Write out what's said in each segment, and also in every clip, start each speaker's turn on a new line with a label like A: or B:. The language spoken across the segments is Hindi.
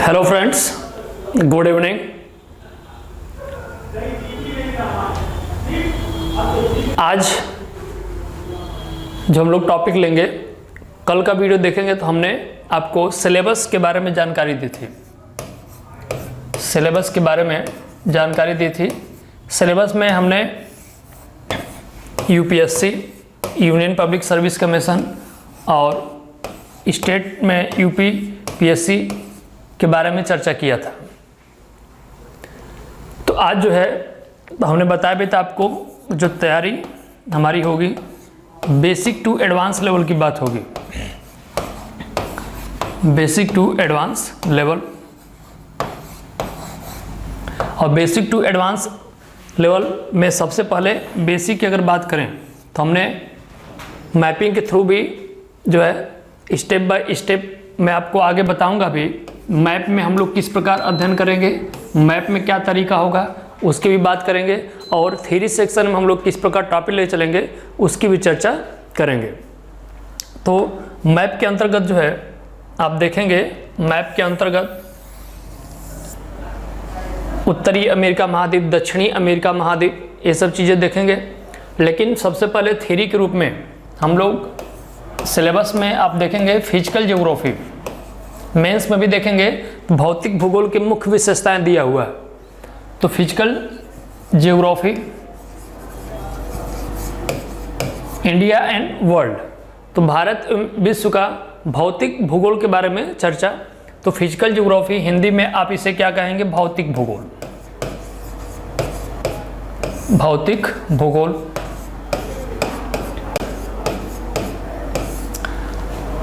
A: Hello friends, good evening. आज जो हम लोग टॉपिक लेंगे, कल का वीडियो देखेंगे तो हमने आपको सिलेबस के बारे में जानकारी दी थी। सिलेबस के बारे में जानकारी दी थी। सिलेबस में हमने UPSC, union public service commission और स्टेट में यूपी पीएससी के बारे में चर्चा किया था। तो आज जो है हमने बताया भी था आपको, जो तैयारी हमारी होगी बेसिक टू एडवांस लेवल की बात होगी। बेसिक टू एडवांस लेवल, और बेसिक टू एडवांस लेवल में सबसे पहले बेसिक की अगर बात करें तो हमने मैपिंग के थ्रू भी जो है स्टेप बाय स्टेप मैं आपको आगे बताऊंगा भी। मैप में हम लोग किस प्रकार अध्ययन करेंगे, मैप में क्या तरीका होगा उसकी भी बात करेंगे, और थ्योरी सेक्शन में हम लोग किस प्रकार टॉपिक ले चलेंगे उसकी भी चर्चा करेंगे। तो मैप के अंतर्गत जो है आप देखेंगे, मैप के अंतर्गत उत्तरी अमेरिका महाद्वीप, दक्षिणी अमेरिका महाद्वीप, ये सब चीज़ें देखेंगे। लेकिन सबसे पहले थ्योरी के रूप में हम लोग सिलेबस में आप देखेंगे फिजिकल ज्योग्राफी, मेंस में भी देखेंगे भौतिक भूगोल की मुख्य विशेषताएं दिया हुआ है। तो physical geography, India and world, तो भारत विश्व का भौतिक भूगोल के बारे में चर्चा। तो फिजिकल ज्योग्राफी, हिंदी में आप इसे क्या कहेंगे, भौतिक भूगोल। भौतिक भूगोल,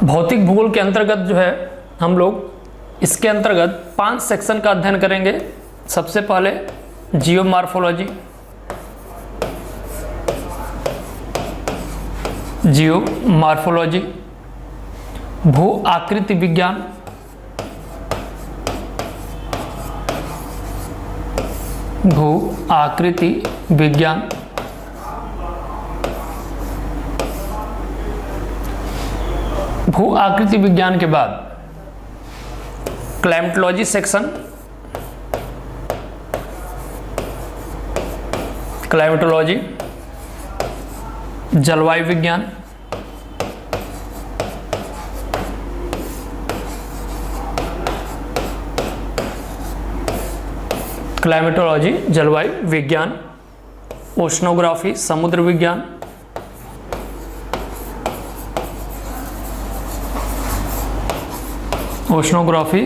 A: भौतिक भूगोल के अंतर्गत जो है हम लोग इसके अंतर्गत 5 सेक्शन का अध्ययन करेंगे। सबसे पहले जियोमॉर्फोलॉजी, जियोमॉर्फोलॉजी, भू आकृति विज्ञान, भू आकृति विज्ञान, भू आकृति विज्ञान के बाद क्लाइमेटोलॉजी सेक्शन, क्लाइमेटोलॉजी, जलवायु विज्ञान, क्लाइमेटोलॉजी जलवायु विज्ञान, ओशनोग्राफी समुद्र विज्ञान, ओशनोग्राफी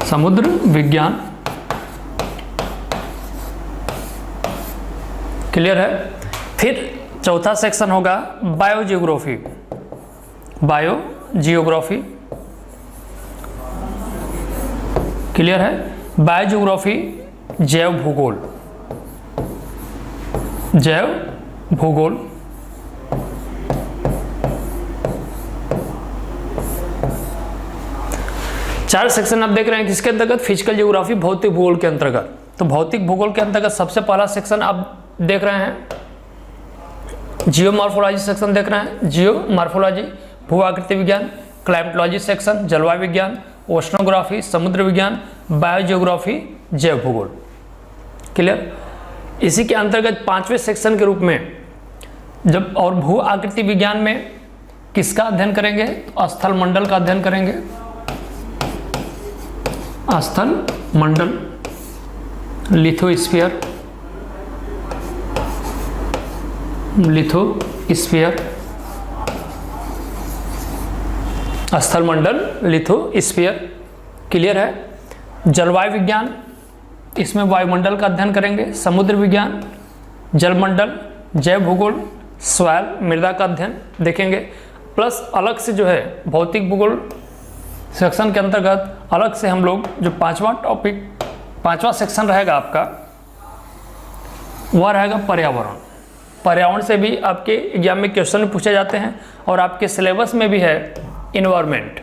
A: समुद्र विज्ञान। क्लियर है। फिर चौथा सेक्शन होगा बायोजियोग्राफी, बायोजियोग्राफी। क्लियर है। बायोजियोग्राफी जैव भूगोल, जैव भूगोल। चार सेक्शन आप देख रहे हैं किसके अंतर्गत, फिजिकल ज्योग्राफी, भौतिक भूगोल के अंतर्गत। तो भौतिक भूगोल के अंतर्गत सबसे पहला सेक्शन आप देख रहे हैं जियोमॉर्फोलॉजी सेक्शन देख रहे हैं। जियोमॉर्फोलॉजी भू आकृति विज्ञान, क्लाइमेटोलॉजी सेक्शन जलवायु विज्ञान, ओशनोग्राफी समुद्र विज्ञान, बायोजियोग्राफी जैव भूगोल। क्लियर। इसी के अंतर्गत 5वें सेक्शन के रूप में जब और भू आकृति विज्ञान में किसका अध्ययन करेंगे, तो स्थल मंडल का अध्ययन करेंगे। स्थल मंडल, लिथोस्फीयर, लिथोस्फीयर, स्थल मंडल, लिथोस्फीयर। क्लियर है। जलवायु विज्ञान, इसमें वायुमंडल का अध्ययन करेंगे। समुद्र विज्ञान, जलमंडल, जैव भूगोल, सॉइल मृदा का अध्ययन देखेंगे। प्लस अलग से जो है भौतिक भूगोल सेक्शन के अंतर्गत अलग से हम लोग जो 5वां टॉपिक, 5वां सेक्शन रहेगा आपका, वह रहेगा पर्यावरण। पर्यावरण से भी आपके एग्जाम में क्वेश्चन पूछे जाते हैं, और आपके सिलेबस में भी है इन्वायरमेंट।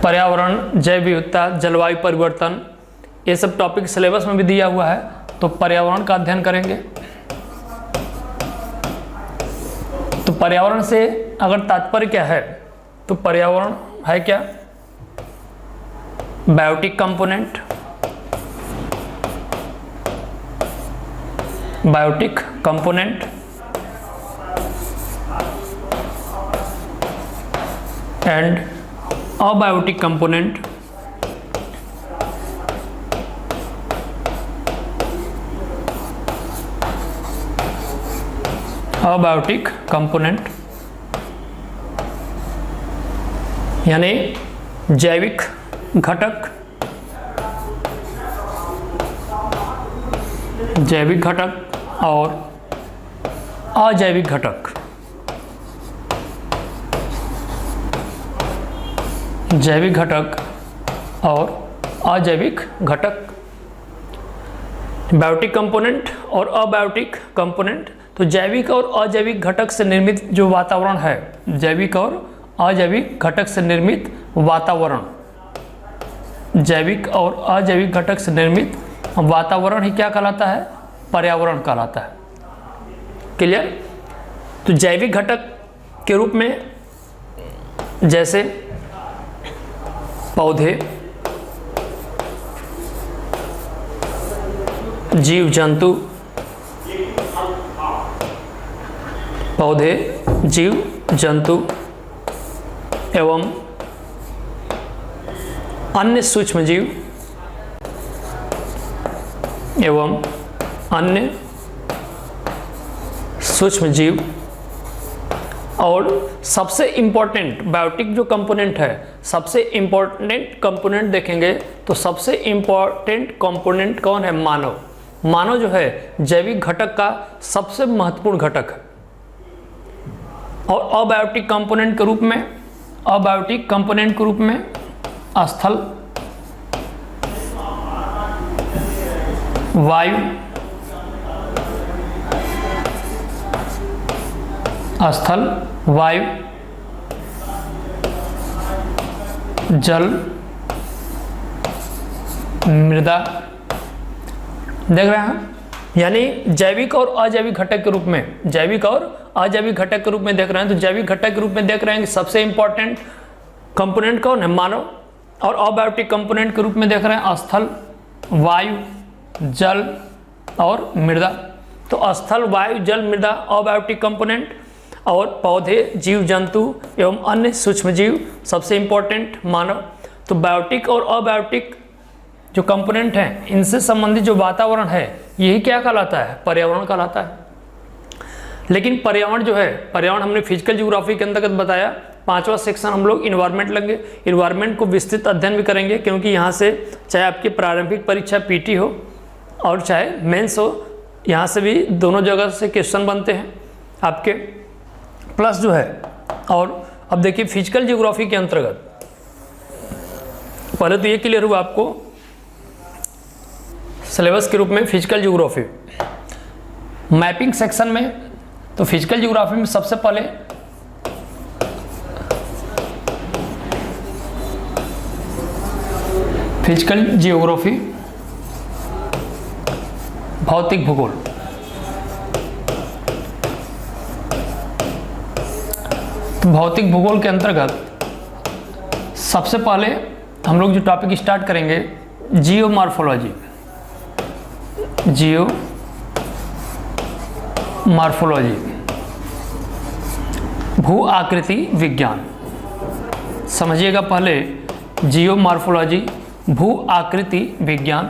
A: पर्यावरण, जैव विविधता, जलवायु परिवर्तन, ये सब टॉपिक सिलेबस में भी दिया हुआ है। तो पर्यावरण का अध्ययन करेंगे। तो पर्यावरण से अगर तात्पर्य क्या है, तो पर्यावरण है क्या, biotic component, biotic component and abiotic component, abiotic component यानी जैविक घटक, जैविक घटक और अजैविक घटक, जैविक घटक और अजैविक घटक, बायोटिक कंपोनेंट और अबायोटिक कंपोनेंट। तो जैविक और अजैविक घटक से निर्मित जो वातावरण है, जैविक और अजैविक घटक से निर्मित वातावरण, जैविक और अजैविक घटक से निर्मित वातावरण ही क्या कहलाता है, पर्यावरण कहलाता है। क्लियर। तो जैविक घटक के रूप में जैसे पौधे, जीव जंतु, पौधे, जीव जंतु एवं अन्य सूक्ष्म जीव एवं अन्य सूक्ष्म जीव, और सबसे इम्पोर्टेंट बायोटिक जो कंपोनेंट है, सबसे इम्पोर्टेंट कंपोनेंट देखेंगे तो सबसे इम्पोर्टेंट कंपोनेंट कौन है, मानव। मानव जो है जैविक घटक का सबसे महत्वपूर्ण घटक है। और अबायोटिक कंपोनेंट के रूप में, अबायोटिक कंपोनेंट के रूप में स्थल, वायु, स्थल, वायु, जल, मृदा, देख रहे हैं। यानी जैविक और अजैविक घटक के रूप में, जैविक और अजैविक घटक के रूप में देख रहे हैं। तो जैविक घटक के रूप में देख रहे हैं कि सबसे इंपॉर्टेंट कंपोनेंट कौन है, मानव। और अबायोटिक कंपोनेंट के रूप में देख रहे हैं स्थल, वायु, जल और मृदा। तो स्थल, वायु, जल, मृदा अबायोटिक कंपोनेंट, और पौधे, जीव जंतु एवं अन्य सूक्ष्म जीव सबसे इंपॉर्टेंट मानव। तो बायोटिक और अबायोटिक जो कंपोनेंट हैं, इनसे संबंधित जो वातावरण है, यही क्या कहलाता है, पर्यावरण कहलाता है। लेकिन पर्यावरण जो है, पर्यावरण हमने फिजिकल ज्योग्राफी के अंतर्गत बताया। 5वां सेक्शन हम लोग इन्वायरमेंट लेंगे। इन्वायरमेंट को विस्तृत अध्ययन भी करेंगे, क्योंकि यहाँ से चाहे आपकी प्रारंभिक परीक्षा पीटी हो और चाहे मेंस हो, यहाँ से भी दोनों जगह से क्वेश्चन बनते हैं आपके। प्लस जो है, और अब देखिए फिजिकल ज्योग्राफी के अंतर्गत पहले तो ये क्लियर हुआ आपको सिलेबस के रूप में फिजिकल ज्योग्राफी। मैपिंग सेक्शन में तो फिजिकल ज्योग्राफी में सबसे पहले फिजिकल ज्योग्राफी, भौतिक भूगोल। तो भौतिक भूगोल के अंतर्गत सबसे पहले हम लोग जो टॉपिक स्टार्ट करेंगे, जियोमॉर्फोलॉजी। जियोमॉर्फोलॉजी, भू आकृति विज्ञान। समझिएगा पहले, जियोमॉर्फोलॉजी, भू आकृति विज्ञान।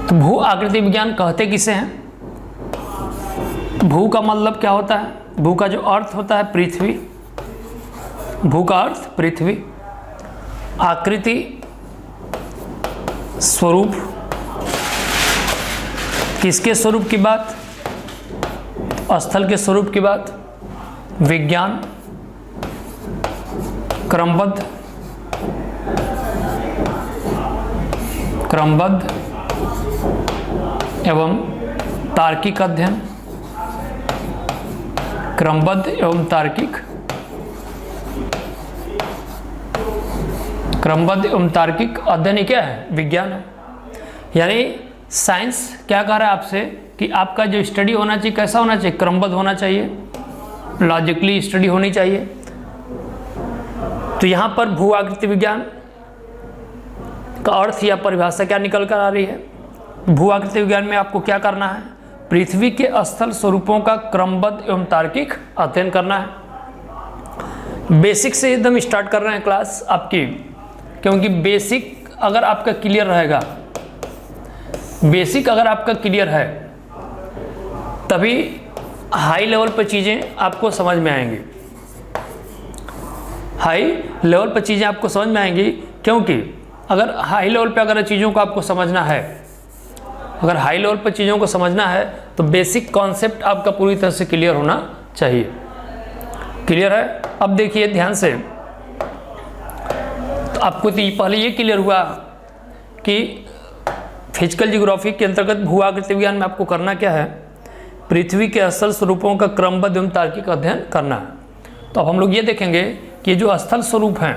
A: तो भू आकृति विज्ञान कहते किसे हैं? भू का मतलब क्या होता है? भू का जो अर्थ होता है पृथ्वी, भू का अर्थ पृथ्वी, आकृति स्वरूप, किसके स्वरूप की बात? स्थल के स्वरूप की बात। विज्ञान, क्रमबद्ध, क्रमबद्ध एवं तार्किक अध्ययन, क्रमबद्ध एवं तार्किक, क्रमबद्ध एवं तार्किक अध्ययन क्या है? विज्ञान है। यानी साइंस क्या कह रहा है आपसे कि आपका जो स्टडी होना चाहिए कैसा होना चाहिए, क्रमबद्ध होना चाहिए, लॉजिकली स्टडी होनी चाहिए। तो यहाँ पर भू आकृति विज्ञान का अर्थ या परिभाषा क्या निकल कर आ रही है? भू आकृति विज्ञान में आपको क्या करना है? पृथ्वी के स्थल स्वरूपों का क्रमबद्ध एवं तार्किक अध्ययन करना है। बेसिक से एकदम स्टार्ट कर रहे हैं क्लास आपकी, क्योंकि बेसिक अगर आपका क्लियर रहेगा, बेसिक अगर आपका क्लियर है तभी हाई लेवल पर चीज़ें आपको समझ में आएंगी, हाई लेवल पर चीज़ें आपको समझ में आएंगी। क्योंकि अगर हाई लेवल पे अगर चीज़ों को आपको समझना है, अगर हाई लेवल पर चीज़ों को समझना है तो बेसिक कॉन्सेप्ट आपका पूरी तरह से क्लियर होना चाहिए। क्लियर है? अब देखिए ध्यान से, तो आपको तो पहले ये क्लियर हुआ कि फिजिकल जियोग्राफी के अंतर्गत भू आकृति विज्ञान में आपको करना क्या है? पृथ्वी के स्थल स्वरूपों का क्रमबद्ध एवं तार्किक अध्ययन करना है। तो अब हम लोग ये देखेंगे कि जो स्थल स्वरूप हैं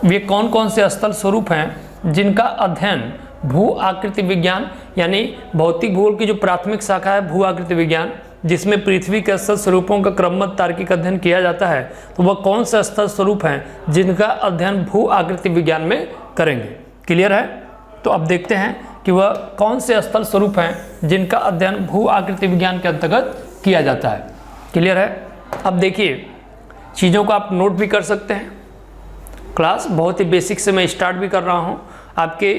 A: वे कौन कौन से स्थल स्वरूप हैं जिनका अध्ययन भू आकृति विज्ञान यानी भौतिक भूगोल की जो प्राथमिक शाखा है भू आकृति विज्ञान, जिसमें पृथ्वी के स्थल स्वरूपों का क्रमबद्ध तार्किक अध्ययन किया जाता है, तो वह कौन से स्थल स्वरूप हैं जिनका अध्ययन भू आकृति विज्ञान में करेंगे। क्लियर है? तो अब देखते हैं कि वह कौन से स्थल स्वरूप हैं जिनका अध्ययन भू आकृति विज्ञान के अंतर्गत किया जाता है। क्लियर है? अब देखिए चीज़ों को आप नोट भी कर सकते हैं। क्लास बहुत ही बेसिक से मैं स्टार्ट भी कर रहा हूं। आपके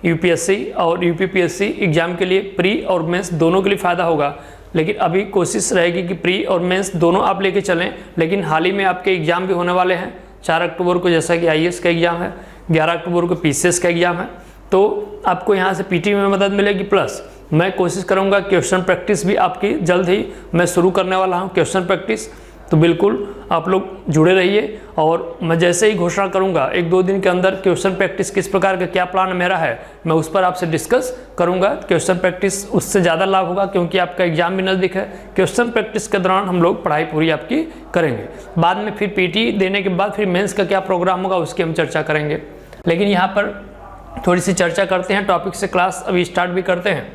A: यूपीएससी और यूपीपीएससी एग्ज़ाम के लिए प्री और मेंस दोनों के लिए फ़ायदा होगा, लेकिन अभी कोशिश रहेगी कि प्री और मेंस दोनों आप लेके चलें। लेकिन हाल ही में आपके एग्ज़ाम भी होने वाले हैं। 4 अक्टूबर को जैसा कि आईएएस का एग्ज़ाम है, 11 अक्टूबर को पीसीएस का एग्ज़ाम है, तो आपको यहाँ से पीटी में मदद मिलेगी। प्लस मैं कोशिश करूँगा क्वेश्चन प्रैक्टिस भी आपकी जल्द ही मैं शुरू करने वाला हूँ, क्वेश्चन प्रैक्टिस। तो बिल्कुल आप लोग जुड़े रहिए और मैं जैसे ही घोषणा करूंगा 1-2 दिन के अंदर क्वेश्चन प्रैक्टिस किस प्रकार का क्या प्लान मेरा है, मैं उस पर आपसे डिस्कस करूंगा। क्वेश्चन प्रैक्टिस उससे ज़्यादा लाभ होगा क्योंकि आपका एग्जाम भी नज़दीक है। क्वेश्चन प्रैक्टिस के दौरान हम लोग पढ़ाई पूरी आपकी करेंगे। बाद में फिर पीटी देने के बाद फिर मेंस का क्या प्रोग्राम होगा उसकी हम चर्चा करेंगे। लेकिन यहाँ पर थोड़ी सी चर्चा करते हैं, टॉपिक से क्लास अभी स्टार्ट भी करते हैं।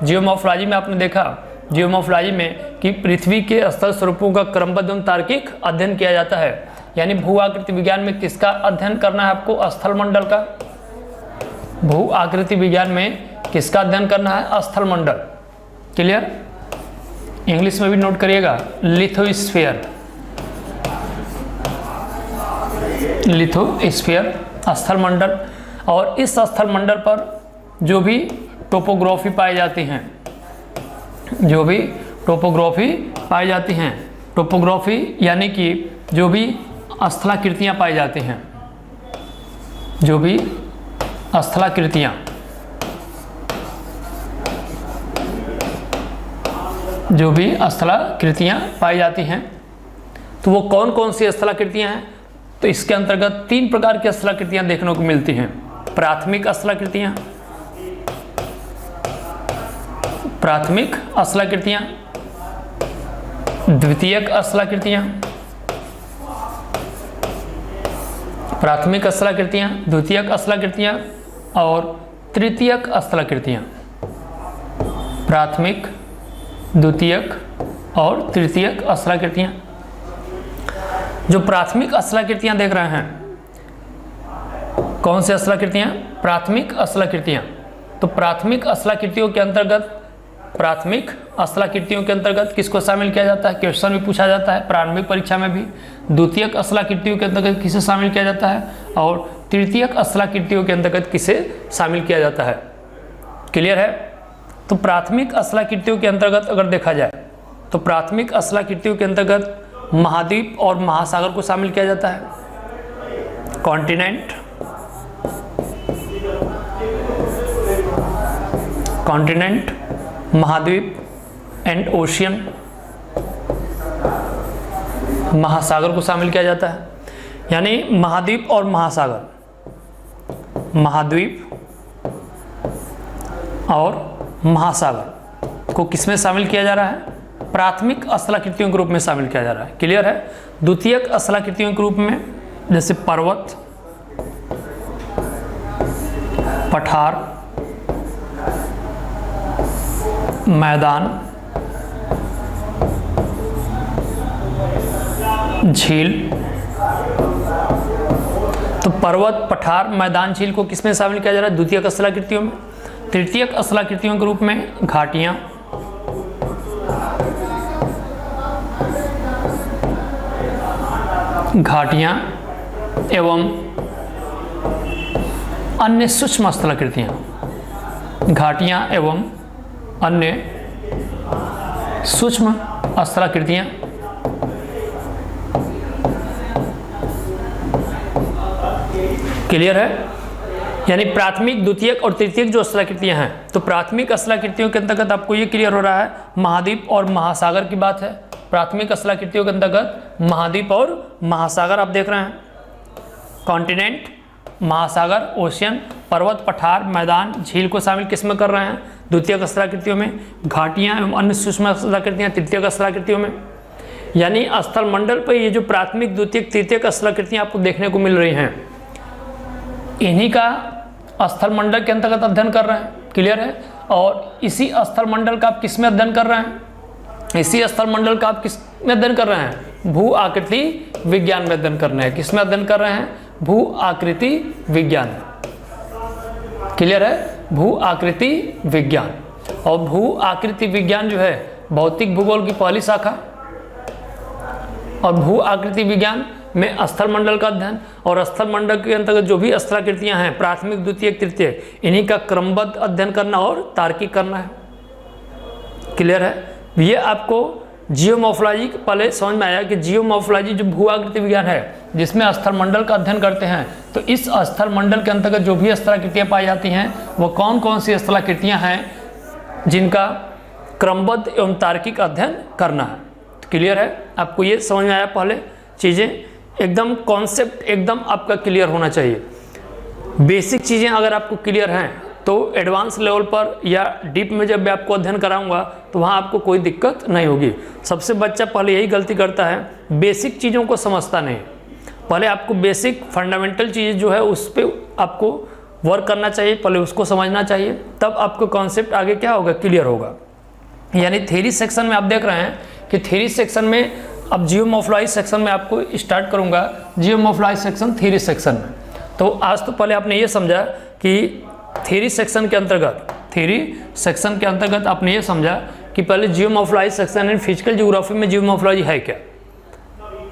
A: जियोमॉर्फोलॉजी में आपने देखा जियोमॉर्फोलॉजी में कि पृथ्वी के स्थल स्वरूपों का क्रमबद्ध एवं तार्किक अध्ययन किया जाता है। यानी भू आकृति विज्ञान में किसका अध्ययन करना है आपको? स्थल मंडल का। भू आकृति विज्ञान में किसका अध्ययन करना है? स्थल मंडल। क्लियर? इंग्लिश में भी नोट करिएगा, लिथोस्फीयर। लिथोस्फीयर स्थल मंडल। और इस स्थल मंडल पर जो भी टोपोग्राफी पाई जाती हैं, जो भी टोपोग्राफी पाई जाती हैं, टोपोग्राफी यानी कि जो भी स्थलाकृतियाँ पाई जाती हैं, जो भी स्थलाकृतियाँ, जो भी स्थलाकृतियाँ पाई जाती हैं, तो वो कौन कौन सी स्थलाकृतियाँ हैं? तो इसके अंतर्गत 3 प्रकार की स्थलाकृतियाँ देखने को मिलती हैं। प्राथमिक स्थलाकृतियाँ, प्राथमिक स्थलाकृतियाँ, द्वितीयक स्थलाकृतियाँ, प्राथमिक स्थलाकृतियाँ, द्वितीयक स्थलाकृतियाँ और तृतीयक स्थलाकृतियाँ। प्राथमिक, द्वितीयक और तृतीयक स्थलाकृतियाँ। जो प्राथमिक स्थलाकृतियाँ देख रहे हैं, कौन से स्थलाकृतियाँ? प्राथमिक स्थलाकृतियाँ। तो प्राथमिक स्थलाकृतियों के अंतर्गत, प्राथमिक स्थलाकृतियों के अंतर्गत किसको शामिल किया जाता है? क्वेश्चन भी पूछा जाता है प्रारंभिक परीक्षा में भी। द्वितीयक स्थलाकृतियों के अंतर्गत किसे शामिल किया जाता है? और तृतीयक स्थलाकृतियों के अंतर्गत किसे शामिल किया जाता है? क्लियर है? तो प्राथमिक स्थलाकृतियों के अंतर्गत अगर देखा जाए तो प्राथमिक स्थलाकृतियों के अंतर्गत महाद्वीप और महासागर को शामिल किया जाता है। कॉन्टिनेंट, कॉन्टिनेंट, महाद्वीप एंड ओशियन, महासागर को शामिल किया जाता है। यानी महाद्वीप और महासागर, महाद्वीप और महासागर को किसमें शामिल किया जा रहा है? प्राथमिक स्थलाकृतियों के रूप में शामिल किया जा रहा है। क्लियर है? द्वितीयक स्थलाकृतियों के रूप में जैसे पर्वत, पठार, मैदान, झील। तो पर्वत, पठार, मैदान, झील को किसमें शामिल किया जा रहा है? द्वितीयक स्थलाकृतियों में। तृतीयक स्थलाकृतियों के रूप में घाटियां, एवं अन्य सूक्ष्म स्थलाकृतियां, घाटियां एवं अन्य सूक्ष्म स्थलाकृतियां। क्लियर है? यानी प्राथमिक, द्वितीयक और तृतीयक जो स्थलाकृतियां हैं, तो प्राथमिक स्थलाकृतियों के अंतर्गत आपको ये क्लियर हो रहा है महाद्वीप और महासागर की बात है। प्राथमिक स्थलाकृतियों के अंतर्गत महाद्वीप और महासागर आप देख रहे हैं। कॉन्टिनेंट, महासागर, ओशियन, पर्वत, पठार, मैदान, झील को शामिल किस में कर रहे हैं? द्वितीयक स्थलाकृतियों में। घाटियां एवं अन्य सूक्ष्म स्थलाकृतियां तृतीयक स्थलाकृतियों में। यानी स्थल मंडल पर ये जो प्राथमिक, द्वितीयक, तृतीयक स्थलाकृतियां आपको देखने को मिल रही हैं, इन्हीं का स्थल मंडल के अंतर्गत अध्ययन कर रहे हैं। क्लियर है? और इसी स्थल मंडल का आप किस में अध्ययन कर रहे हैं? इसी स्थल मंडल का आप किस में अध्ययन कर रहे हैं? भू आकृति विज्ञान में अध्ययन कर रहे हैं। किस में अध्ययन कर रहे हैं? भू आकृति विज्ञान। क्लियर है? भू आकृति विज्ञान। और भू आकृति विज्ञान जो है भौतिक भूगोल की पहली शाखा, और भू आकृति विज्ञान में स्थल मंडल का अध्ययन, और स्थल मंडल के अंतर्गत जो भी स्थलाकृतियां हैं प्राथमिक, द्वितीयक, तृतीयक, इन्हीं का क्रमबद्ध अध्ययन करना और तार्किक करना है। क्लियर है? ये आपको जियोमॉर्फोलॉजी पहले समझ में आया कि जियोमॉर्फोलॉजी जो भू आकृति विज्ञान है जिसमें स्थल मंडल का अध्ययन करते हैं, तो इस स्थल मंडल के अंतर्गत जो भी स्थलाकृतियां पाई जाती हैं वो कौन कौन सी स्थलाकृतियां हैं जिनका क्रमबद्ध एवं तार्किक अध्ययन करना है। क्लियर है? आपको ये समझ में आया? पहले चीज़ें एकदम, कॉन्सेप्ट एकदम आपका क्लियर होना चाहिए। बेसिक चीज़ें अगर आपको क्लियर हैं तो एडवांस लेवल पर या डीप में जब मैं आपको अध्ययन कराऊंगा तो वहाँ आपको कोई दिक्कत नहीं होगी। सबसे बच्चा पहले यही गलती करता है, बेसिक चीज़ों को समझता नहीं। पहले आपको बेसिक फंडामेंटल चीज़ जो है उस पर आपको वर्क करना चाहिए, पहले उसको समझना चाहिए, तब आपको कॉन्सेप्ट आगे क्या होगा? क्लियर होगा। यानी थ्योरी सेक्शन में आप देख रहे हैं कि थ्योरी सेक्शन में, अब जियोमॉर्फोलॉजी सेक्शन में आपको स्टार्ट करूंगा, जियोमॉर्फोलॉजी सेक्शन थ्योरी सेक्शन में। तो आज तो पहले आपने ये समझा कि थ्योरी सेक्शन के अंतर्गत आपने ये समझा कि पहले geomorphology section and physical geography में जियोमॉर्फोलॉजी है क्या।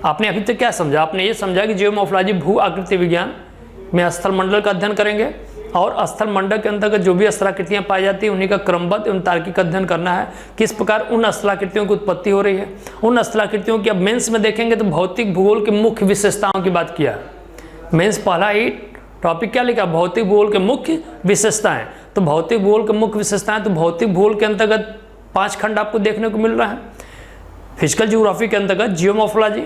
A: आपने अभी तक क्या समझा? आपने ये समझा कि जियोमॉर्फोलॉजी भू आकृति विज्ञान में स्थल मंडल का अध्ययन करेंगे, और स्थल मंडल के अंतर्गत जो भी स्थलाकृतियां पाई जाती हैं उन्हीं का क्रमबद्ध एवं तार्किक अध्ययन करना है। किस प्रकार उन स्थलाकृतियों की उत्पत्ति हो रही है, उन स्थलाकृतियों की अब मेंस में देखेंगे तो भौतिक भूगोल की मुख्य विशेषताओं की बात किया है। मेंस पहला ही टॉपिक क्या लिखा? भौतिक भूगोल के मुख्य विशेषताएं। तो भौतिक भूगोल के मुख्य विशेषताएं, तो भौतिक भूगोल के अंतर्गत 5 खंड आपको देखने को मिल रहा है। फिजिकल ज्योग्राफी के अंतर्गत जियोमॉर्फोलॉजी,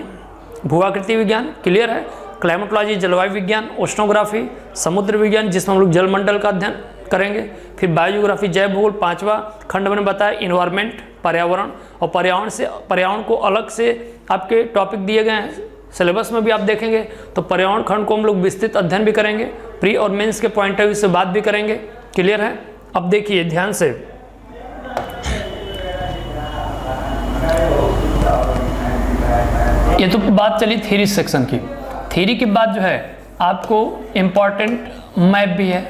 A: भू आकृति विज्ञान, क्लियर है, क्लाइमेटोलॉजी जलवायु विज्ञान, ओशनोग्राफी समुद्र विज्ञान जिसमें हम लोग जलमंडल का अध्ययन करेंगे, फिर बायोजियोग्राफी जैव भूगोल, 5वां खंड मैंने बताया इन्वायरमेंट पर्यावरण, और पर्यावरण को अलग से आपके टॉपिक दिए गए हैं, सिलेबस में भी आप देखेंगे। तो पर्यावरण खंड को हम लोग विस्तृत अध्ययन भी करेंगे, प्री और मेंस के पॉइंट ऑफ व्यू से बात भी करेंगे। क्लियर है? अब देखिए ध्यान से, ये तो बात चली थ्योरी सेक्शन की। थ्योरी के बाद जो है आपको इम्पॉर्टेंट मैप भी है,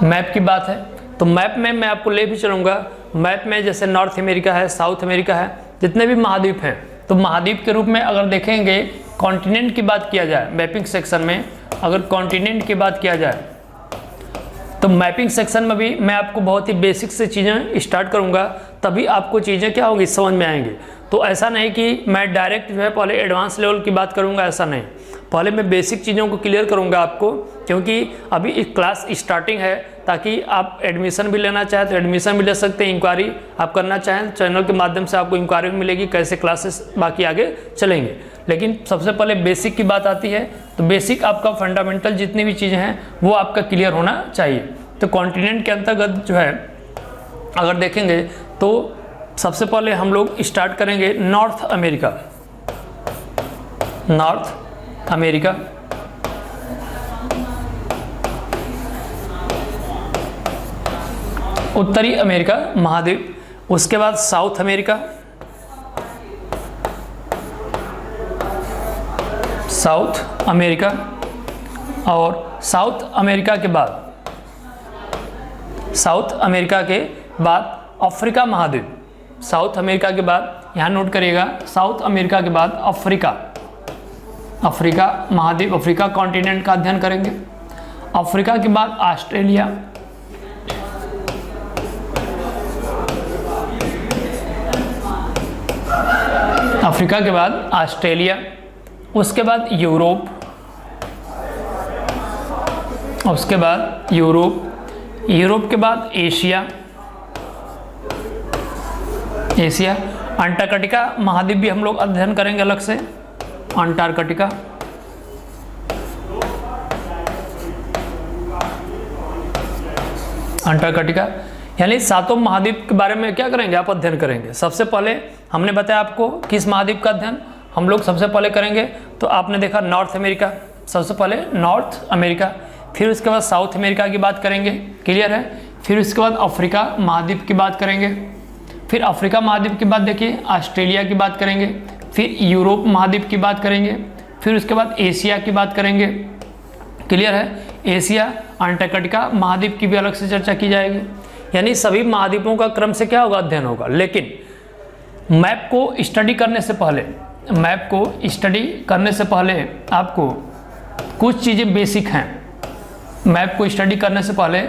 A: मैप की बात है। तो मैप में मैं आपको ले भी चलूँगा। मैप में जैसे नॉर्थ अमेरिका है, साउथ अमेरिका है, जितने भी महाद्वीप हैं, तो महाद्वीप के रूप में अगर देखेंगे कॉन्टिनेंट की बात किया जाए मैपिंग सेक्शन में, अगर कॉन्टिनेंट की बात किया जाए तो मैपिंग सेक्शन में भी मैं आपको बहुत ही बेसिक से चीज़ें स्टार्ट करूँगा, तभी आपको चीज़ें क्या होगी? समझ में आएंगी। तो ऐसा नहीं कि मैं डायरेक्ट जो है पहले एडवांस लेवल की बात करूँगा, ऐसा नहीं। पहले मैं बेसिक चीज़ों को क्लियर करूँगा आपको, क्योंकि अभी एक क्लास स्टार्टिंग है, ताकि आप एडमिशन भी लेना चाहें तो एडमिशन भी ले सकते हैं, इंक्वायरी आप करना चाहें चैनल के माध्यम से आपको इंक्वायरी मिलेगी कैसे क्लासेस बाकी आगे चलेंगे। लेकिन सबसे पहले बेसिक की बात आती है, तो बेसिक आपका फंडामेंटल जितनी भी चीज़ें हैं वो आपका क्लियर होना चाहिए। तो कॉन्टिनेंट के अंतर्गत जो है अगर देखेंगे तो सबसे पहले हम लोग स्टार्ट करेंगे नॉर्थ अमेरिका। नॉर्थ अमेरिका उत्तरी अमेरिका महाद्वीप, उसके बाद साउथ अमेरिका, साउथ अमेरिका, और साउथ अमेरिका के बाद अफ्रीका महाद्वीप, साउथ अमेरिका के बाद यहाँ नोट करिएगा, साउथ अमेरिका के बाद अफ्रीका महाद्वीप, अफ्रीका कॉन्टिनेंट का अध्ययन करेंगे। अफ्रीका के बाद ऑस्ट्रेलिया, अफ्रीका के बाद ऑस्ट्रेलिया, उसके बाद यूरोप, उसके बाद यूरोप के बाद एशिया, अंटार्कटिका महाद्वीप भी हम लोग अध्ययन करेंगे अलग से, अंटार्कटिका, यानी सातों महाद्वीप के बारे में क्या करेंगे आप, अध्ययन करेंगे। सबसे पहले हमने बताया आपको किस महाद्वीप का अध्ययन हम लोग सबसे पहले करेंगे, तो आपने देखा नॉर्थ अमेरिका, सबसे पहले नॉर्थ अमेरिका, फिर उसके बाद साउथ अमेरिका की बात करेंगे, क्लियर है। फिर उसके बाद अफ्रीका महाद्वीप की बात करेंगे, फिर अफ्रीका महाद्वीप के बाद देखिए ऑस्ट्रेलिया की बात करेंगे, फिर यूरोप महाद्वीप की बात करेंगे, फिर उसके बाद एशिया की बात करेंगे, क्लियर है। एशिया, अंटार्कटिका महाद्वीप की भी अलग से चर्चा की जाएगी, यानी सभी महाद्वीपों का क्रम से क्या होगा, अध्ययन होगा। लेकिन मैप को स्टडी करने से पहले आपको कुछ चीज़ें बेसिक हैं। मैप को स्टडी करने से पहले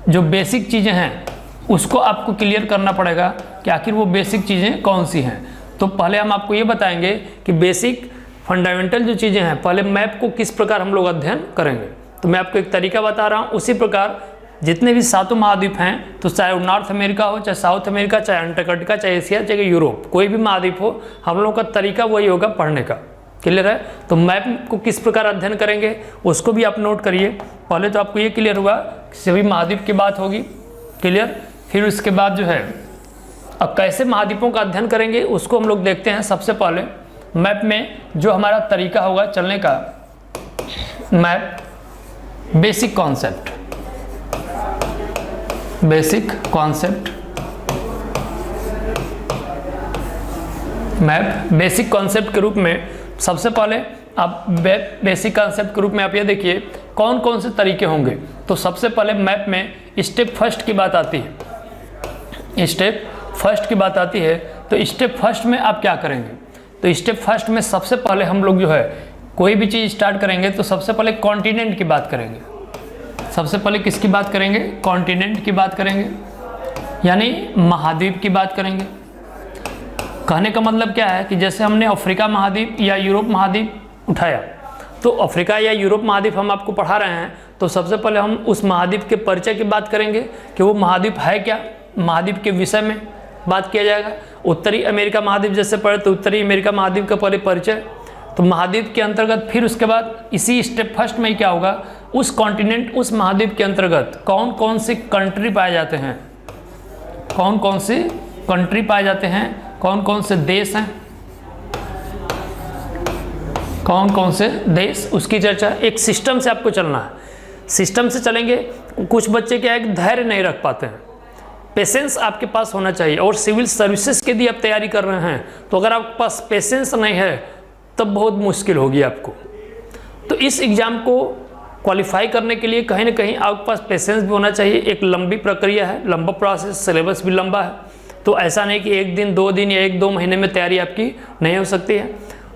A: जो बेसिक चीज़ें हैं उसको आपको क्लियर करना पड़ेगा कि आखिर वो बेसिक चीज़ें कौन सी हैं। तो पहले हम आपको ये बताएंगे कि बेसिक फंडामेंटल जो चीज़ें हैं, पहले मैप को किस प्रकार हम लोग अध्ययन करेंगे। तो मैं आपको एक तरीका बता रहा हूँ, उसी प्रकार जितने भी सातों महाद्वीप हैं, तो चाहे वो नॉर्थ अमेरिका हो, चाहे साउथ अमेरिका, चाहे अंटार्कटिका, चाहे एशिया, चाहे यूरोप, कोई भी महाद्वीप हो, हम लोगों का तरीका वही होगा पढ़ने का, क्लियर है। तो मैप को किस प्रकार अध्ययन करेंगे उसको भी आप नोट करिए। पहले तो आपको ये क्लियर हुआ सभी महाद्वीप की बात होगी, क्लियर। फिर उसके बाद जो है अब कैसे महाद्वीपों का अध्ययन करेंगे उसको हम लोग देखते हैं। सबसे पहले मैप में जो हमारा तरीका होगा चलने का, मैप बेसिक कॉन्सेप्ट के रूप में सबसे पहले आप बेसिक कॉन्सेप्ट के रूप में आप ये देखिए कौन कौन से तरीके होंगे। तो सबसे पहले मैप में स्टेप फर्स्ट की बात आती है, तो स्टेप फर्स्ट में आप क्या करेंगे। तो स्टेप फर्स्ट में सबसे पहले हम लोग जो है कोई भी चीज़ स्टार्ट करेंगे तो सबसे पहले कॉन्टिनेंट की बात करेंगे। सबसे पहले किसकी बात करेंगे, कॉन्टिनेंट की बात करेंगे, यानी महाद्वीप की बात करेंगे। कहने का मतलब क्या है कि जैसे हमने अफ्रीका महाद्वीप या यूरोप महाद्वीप उठाया, तो अफ्रीका या यूरोप महाद्वीप हम आपको पढ़ा रहे हैं, तो सबसे पहले हम उस महाद्वीप के परिचय की बात करेंगे कि वो महाद्वीप है क्या, महाद्वीप के विषय में बात किया जाएगा। उत्तरी अमेरिका महाद्वीप जैसे पढ़े तो उत्तरी अमेरिका महाद्वीप का पहले परिचय, तो महाद्वीप के अंतर्गत फिर उसके बाद इसी स्टेप फर्स्ट में क्या होगा, उस कॉन्टिनेंट, उस महाद्वीप के अंतर्गत कौन कौन से कंट्री पाए जाते हैं, कौन कौन से देश हैं, कौन कौन से देश, उसकी चर्चा। एक सिस्टम से आपको चलना है, सिस्टम से चलेंगे। कुछ बच्चे क्या है कि धैर्य नहीं रख पाते हैं, पेशेंस आपके पास होना चाहिए। और सिविल सर्विसेज के लिए आप तैयारी कर रहे हैं तो अगर आपके पास पेशेंस नहीं है तब बहुत मुश्किल होगी आपको। तो इस एग्ज़ाम को क्वालिफाई करने के लिए कहीं ना कहीं आपके पास पेशेंस भी होना चाहिए। एक लंबी प्रक्रिया है, लंबा प्रोसेस, सिलेबस भी लंबा है, तो ऐसा नहीं कि एक दिन, 2 दिन या 1-2 महीने में तैयारी आपकी नहीं हो सकती है।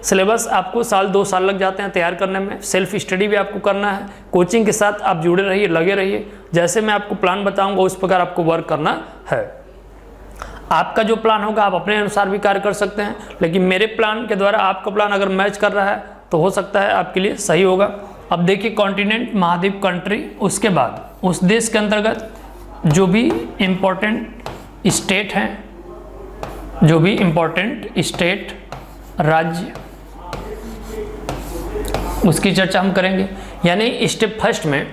A: सिलेबस आपको 1-2 साल लग जाते हैं तैयार करने में। सेल्फ स्टडी भी आपको करना है, कोचिंग के साथ आप जुड़े रहिए, लगे रहिए। जैसे मैं आपको प्लान बताऊंगा उस प्रकार आपको वर्क करना है। आपका जो प्लान होगा आप अपने अनुसार भी कार्य कर सकते हैं, लेकिन मेरे प्लान के द्वारा आपका प्लान अगर मैच कर रहा है तो हो सकता है आपके लिए सही होगा। अब देखिए कॉन्टिनेंट, महाद्वीप, कंट्री, उसके बाद उस देश के अंतर्गत जो भी इम्पोर्टेंट स्टेट हैं, जो भी इम्पोर्टेंट स्टेट, राज्य, उसकी चर्चा हम करेंगे। यानी स्टेप फर्स्ट में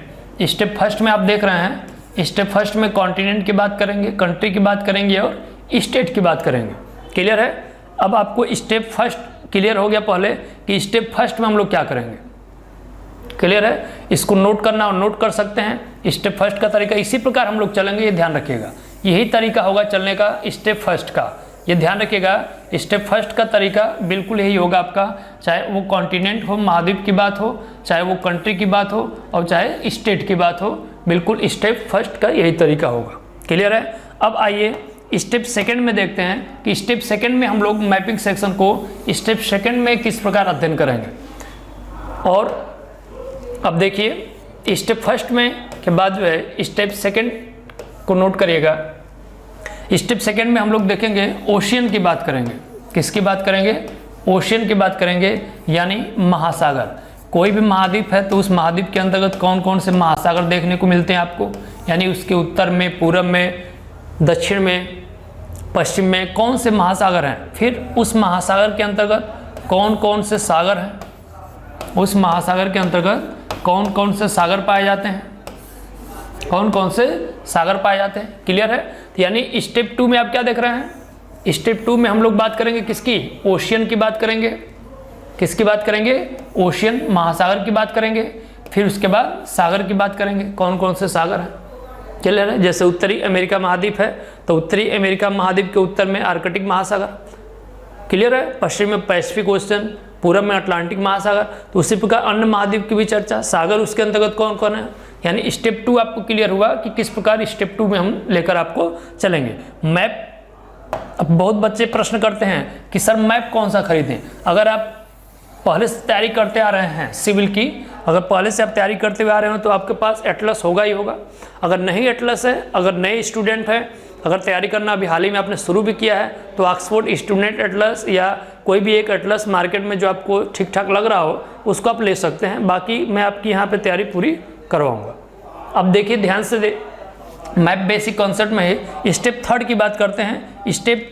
A: आप देख रहे हैं, स्टेप फर्स्ट में कॉन्टिनेंट की बात करेंगे, कंट्री की बात करेंगे और स्टेट की बात करेंगे। क्लियर है। अब आपको स्टेप फर्स्ट क्लियर हो गया पहले कि स्टेप फर्स्ट में हम लोग क्या करेंगे, क्लियर है। इसको नोट करना और नोट कर सकते हैं। स्टेप फर्स्ट का तरीका इसी प्रकार हम लोग चलेंगे, ये ध्यान रखिएगा। यही तरीका होगा चलने का स्टेप फर्स्ट का। ये ध्यान रखिएगा, स्टेप फर्स्ट का तरीका बिल्कुल यही होगा आपका, चाहे वो कॉन्टिनेंट हो, महाद्वीप की बात हो, चाहे वो कंट्री की बात हो, और चाहे स्टेट की बात हो, बिल्कुल स्टेप फर्स्ट का यही तरीका होगा। क्लियर है। अब आइए स्टेप सेकंड में देखते हैं कि स्टेप सेकंड में हम लोग मैपिंग सेक्शन को स्टेप सेकंड में किस प्रकार अध्ययन करेंगे। और अब देखिए स्टेप फर्स्ट में के बाद जो है स्टेप सेकंड को नोट करिएगा। स्टेप सेकंड में हम लोग देखेंगे ओशियन की बात करेंगे। किसकी बात करेंगे? ओशियन की बात करेंगे, यानी महासागर। कोई भी महाद्वीप है तो उस महाद्वीप के अंतर्गत कौन कौन से महासागर देखने को मिलते हैं आपको, यानी उसके उत्तर में, पूर्व में, दक्षिण में, पश्चिम में कौन से महासागर हैं। फिर उस महासागर के अंतर्गत कौन कौन से सागर हैं, उस महासागर के अंतर्गत कौन कौन से सागर पाए जाते हैं, कौन कौन से सागर पाए जाते हैं। क्लियर है। तो यानी स्टेप 2 में आप क्या देख रहे हैं? स्टेप 2 में हम लोग बात करेंगे किसकी? ओशियन की बात करेंगे। किसकी बात करेंगे? ओशियन, महासागर की बात करेंगे। फिर उसके बाद सागर की बात करेंगे, कौन कौन से सागर हैं। क्लियर है। जैसे उत्तरी अमेरिका महाद्वीप है तो उत्तरी अमेरिका महाद्वीप के उत्तर में आर्कटिक महासागर। क्लियर है। पश्चिम में पैसिफिक ओशन, पूर्व में अटलांटिक महासागर। तो उसी प्रकार अन्य महाद्वीप की भी चर्चा, सागर उसके अंतर्गत कौन कौन है। यानी स्टेप 2 आपको क्लियर हुआ कि किस प्रकार स्टेप 2 में हम लेकर आपको चलेंगे। मैप, अब बहुत बच्चे प्रश्न करते हैं कि सर मैप कौन सा खरीदें। अगर आप पहले से तैयारी करते आ रहे हैं सिविल की, अगर पहले से आप तैयारी करते हुए आ रहे हो तो आपके पास एटलस होगा ही होगा। अगर नहीं एटलस है, अगर नए स्टूडेंट हैं, अगर तैयारी करना अभी हाल ही में आपने शुरू भी किया है तो ऑक्सफोर्ड स्टूडेंट एटलस या कोई भी एक एटलस मार्केट में जो आपको ठीक ठाक लग रहा हो उसको आप ले सकते हैं। बाकी मैं आपकी यहाँ पे तैयारी पूरी करवाऊँगा। अब देखिए ध्यान से मैप बेसिक कॉन्सेप्ट में ही स्टेप 3 की बात करते हैं। स्टेप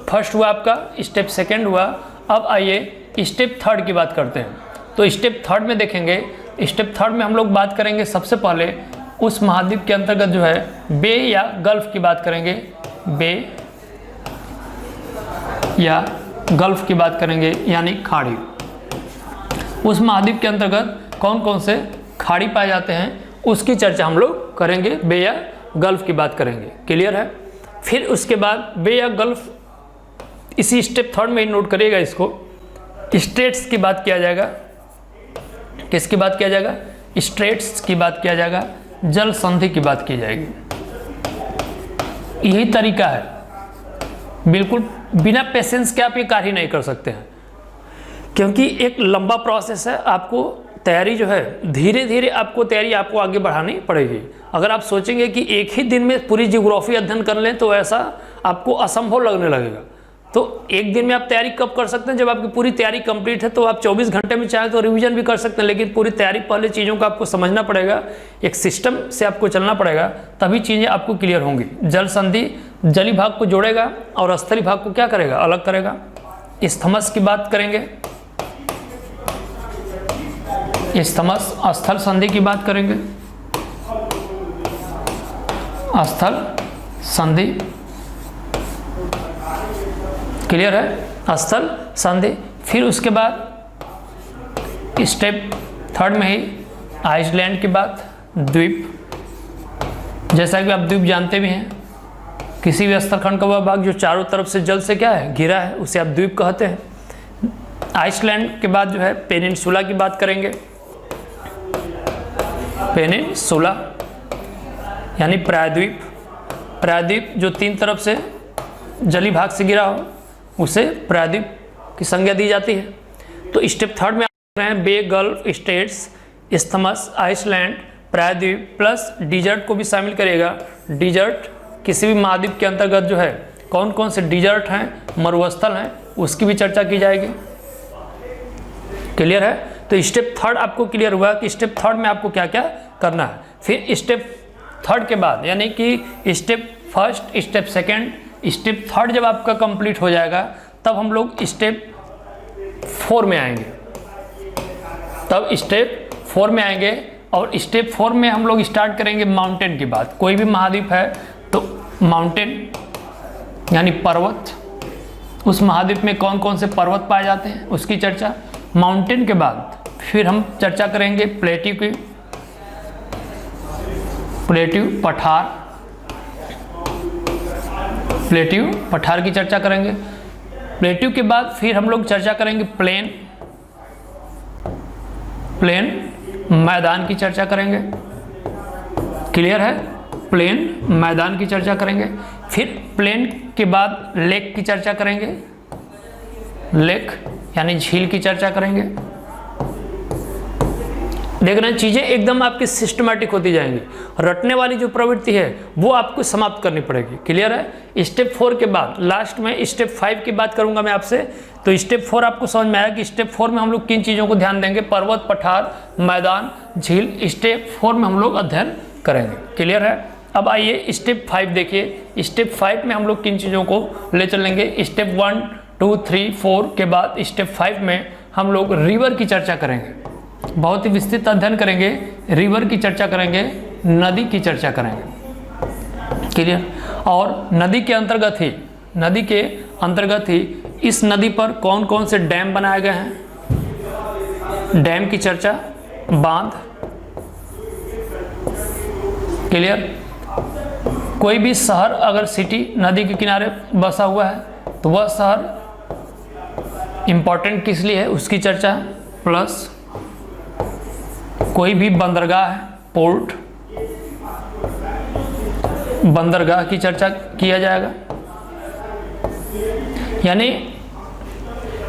A: फर्स्ट हुआ आपका, स्टेप सेकेंड हुआ। अब आइए स्टेप 3 की बात करते हैं। तो स्टेप 3 में देखेंगे, स्टेप 3 में हम लोग बात करेंगे सबसे पहले उस महाद्वीप के अंतर्गत जो है बे या गल्फ की बात करेंगे। बे या गल्फ की बात करेंगे, यानी खाड़ी। उस महाद्वीप के अंतर्गत कौन कौन से खाड़ी पाए जाते हैं उसकी चर्चा हम लोग करेंगे, बे या गल्फ की बात करेंगे। क्लियर है। फिर उसके बाद बे या गल्फ, इसी स्टेप 3 में ही नोट करिएगा इसको, स्ट्रेट्स की बात किया जाएगा। किसकी बात किया जाएगा? स्ट्रेट्स की बात किया जाएगा, जल संधि की बात की जाएगी। यही तरीका है, बिल्कुल बिना पेशेंस के आप ये कार्य नहीं कर सकते हैं, क्योंकि एक लंबा प्रोसेस है। आपको तैयारी जो है धीरे धीरे आपको तैयारी आपको आगे बढ़ानी पड़ेगी। अगर आप सोचेंगे कि एक ही दिन में पूरी जियोग्राफी अध्ययन कर लें तो ऐसा आपको असंभव लगने लगेगा। तो एक दिन में आप तैयारी कब कर सकते हैं? जब आपकी पूरी तैयारी कंप्लीट है। तो आप 24 घंटे में चाहे तो रिवीजन भी कर सकते हैं, लेकिन पूरी तैयारी पहले चीज़ों को आपको समझना पड़ेगा, एक सिस्टम से आपको चलना पड़ेगा, तभी चीज़ें आपको क्लियर होंगी। जल संधि जली भाग को जोड़ेगा और स्थली भाग को क्या करेगा? अलग करेगा। स्थमस की बात करेंगे, स्थमस स्थल संधि की बात करेंगे, स्थल संधि। क्लियर है। स्थल संधि। फिर उसके बाद स्टेप 3 में ही आइसलैंड की बात, द्वीप। जैसा कि आप द्वीप जानते भी हैं, किसी भी स्थलखंड का वह भाग जो चारों तरफ से जल से क्या है? घिरा है, उसे आप द्वीप कहते हैं। आइसलैंड के बाद जो है पेनिनसुला की बात करेंगे। पेनिनसुला यानी प्रायद्वीप। प्रायद्वीप जो 3 तरफ से जली भाग से घिरा हो उसे प्रायद्वीप की संज्ञा दी जाती है। तो स्टेप 3 में आप रहे हैं बे, गल्फ, स्टेट्स, स्थमस, आइसलैंड, प्रायद्वीप प्लस डिजर्ट को भी शामिल करेगा। डिजर्ट किसी भी महाद्वीप के अंतर्गत जो है कौन कौन से डिजर्ट हैं, मरुस्थल हैं, उसकी भी चर्चा की जाएगी। क्लियर है। तो स्टेप 3 आपको क्लियर हुआ कि स्टेप 3 में आपको क्या क्या करना है। फिर स्टेप 3 के बाद यानी कि step first, step second, step 3 जब आपका कंप्लीट हो जाएगा तब हम लोग स्टेप 4 में आएंगे। तब स्टेप 4 में आएंगे और स्टेप 4 में हम लोग स्टार्ट करेंगे माउंटेन की बात। कोई भी महाद्वीप है तो माउंटेन यानी पर्वत, उस महाद्वीप में कौन कौन से पर्वत पाए जाते हैं उसकी चर्चा। माउंटेन के बाद फिर हम चर्चा करेंगे प्लेट्यू की, प्लेट्यू पठार, प्लेट्यू पठार की चर्चा करेंगे। प्लेट्यू के बाद फिर हम लोग चर्चा करेंगे प्लेन मैदान की चर्चा करेंगे। क्लियर है? प्लेन मैदान की चर्चा करेंगे। फिर प्लेन के बाद लेक की चर्चा करेंगे, लेक यानी झील की चर्चा करेंगे। देख रहे हैं, चीज़ें एकदम आपकी सिस्टमैटिक होती जाएंगी। रटने वाली जो प्रवृत्ति है वो आपको समाप्त करनी पड़ेगी। क्लियर है? स्टेप 4 के बाद लास्ट में स्टेप 5 की बात करूंगा मैं आपसे। तो स्टेप 4 आपको समझ में आया कि स्टेप 4 में हम लोग किन चीज़ों को ध्यान देंगे? पर्वत, पठार, मैदान, झील। स्टेप 4 में हम लोग अध्ययन करेंगे। क्लियर है? अब आइए स्टेप 5 देखिए। स्टेप 5 में हम लोग किन चीज़ों को ले चलेंगे? स्टेप 1, 2, 3, 4 के बाद स्टेप 5 में हम लोग रिवर की चर्चा करेंगे। बहुत ही विस्तृत अध्ययन करेंगे, रिवर की चर्चा करेंगे, नदी की चर्चा करेंगे। क्लियर? और नदी के अंतर्गत ही इस नदी पर कौन कौन से डैम बनाए गए हैं, डैम की चर्चा, बांध। क्लियर? कोई भी शहर अगर सिटी नदी के किनारे बसा हुआ है तो वह शहर इंपॉर्टेंट किस लिए है उसकी चर्चा, प्लस कोई भी बंदरगाह है, पोर्ट, बंदरगाह की चर्चा किया जाएगा। यानी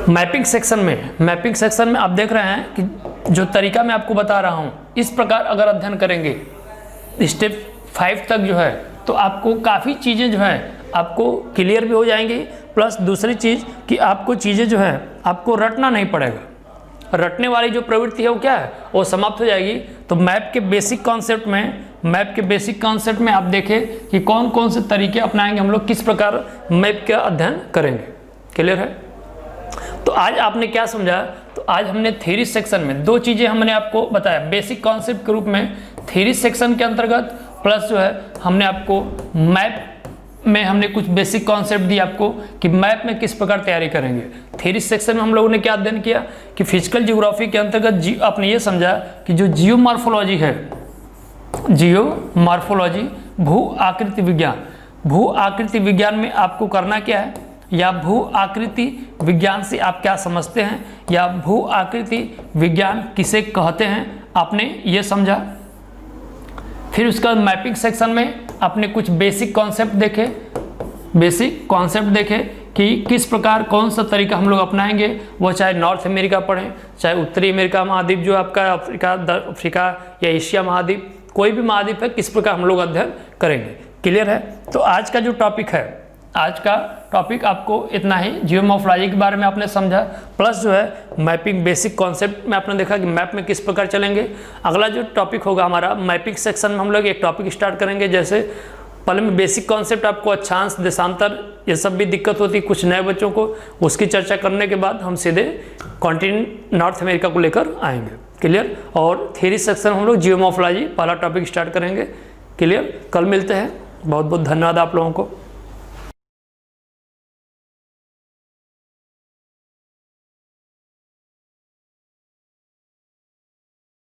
A: मैपिंग सेक्शन में आप देख रहे हैं कि जो तरीका मैं आपको बता रहा हूं, इस प्रकार अगर अध्ययन करेंगे स्टेप 5 तक जो है तो आपको काफ़ी चीज़ें जो है आपको क्लियर भी हो जाएंगी। प्लस दूसरी चीज़ कि आपको चीज़ें जो है आपको रटना नहीं पड़ेगा। रटने वाली जो प्रवृत्ति है वो क्या है, वो समाप्त हो जाएगी। तो मैप के बेसिक कॉन्सेप्ट में आप देखें कि कौन कौन से तरीके अपनाएंगे हम लोग, किस प्रकार मैप का अध्ययन करेंगे। क्लियर है? तो आज आपने क्या समझा? तो आज हमने थ्योरी सेक्शन में 2 चीज़ें हमने आपको बताया बेसिक कॉन्सेप्ट के रूप में। थ्योरी सेक्शन के अंतर्गत प्लस जो है हमने आपको मैप में हमने कुछ बेसिक कॉन्सेप्ट दिया आपको कि मैप में किस प्रकार तैयारी करेंगे। थ्योरी सेक्शन में हम लोगों ने क्या अध्ययन किया कि फिजिकल ज्योग्राफी के अंतर्गत आपने ये समझा कि जो जियोमॉर्फोलॉजी है, जियोमॉर्फोलॉजी भू आकृति विज्ञान में आपको करना क्या है, या भू आकृति विज्ञान से आप क्या समझते हैं, या भू आकृति विज्ञान किसे कहते हैं, आपने ये समझा। फिर उसके बाद मैपिंग सेक्शन में आपने कुछ बेसिक कॉन्सेप्ट देखे कि किस प्रकार कौन सा तरीका हम लोग अपनाएंगे, वो चाहे नॉर्थ अमेरिका पढ़ें, चाहे उत्तरी अमेरिका महाद्वीप जो आपका अफ्रीका या एशिया महाद्वीप, कोई भी महाद्वीप है, किस प्रकार हम लोग अध्ययन करेंगे। क्लियर है? तो आज का जो टॉपिक है, आज का टॉपिक आपको इतना ही। जियोमॉर्फोलॉजी के बारे में आपने समझा, प्लस जो है मैपिंग बेसिक कॉन्सेप्ट में आपने देखा कि मैप में किस प्रकार चलेंगे। अगला जो टॉपिक होगा हमारा मैपिंग सेक्शन में हम लोग एक टॉपिक स्टार्ट करेंगे। जैसे पहले में बेसिक कॉन्सेप्ट आपको अक्षांश, देशांतर, ये सब भी दिक्कत होती है कुछ नए बच्चों को, उसकी चर्चा करने के बाद हम सीधे कॉन्टिनेंट नॉर्थ अमेरिका को लेकर आएंगे। क्लियर? और थ्योरी सेक्शन हम लोग जियोमॉर्फोलॉजी पहला टॉपिक स्टार्ट करेंगे। क्लियर? कल मिलते हैं। बहुत बहुत धन्यवाद आप लोगों को।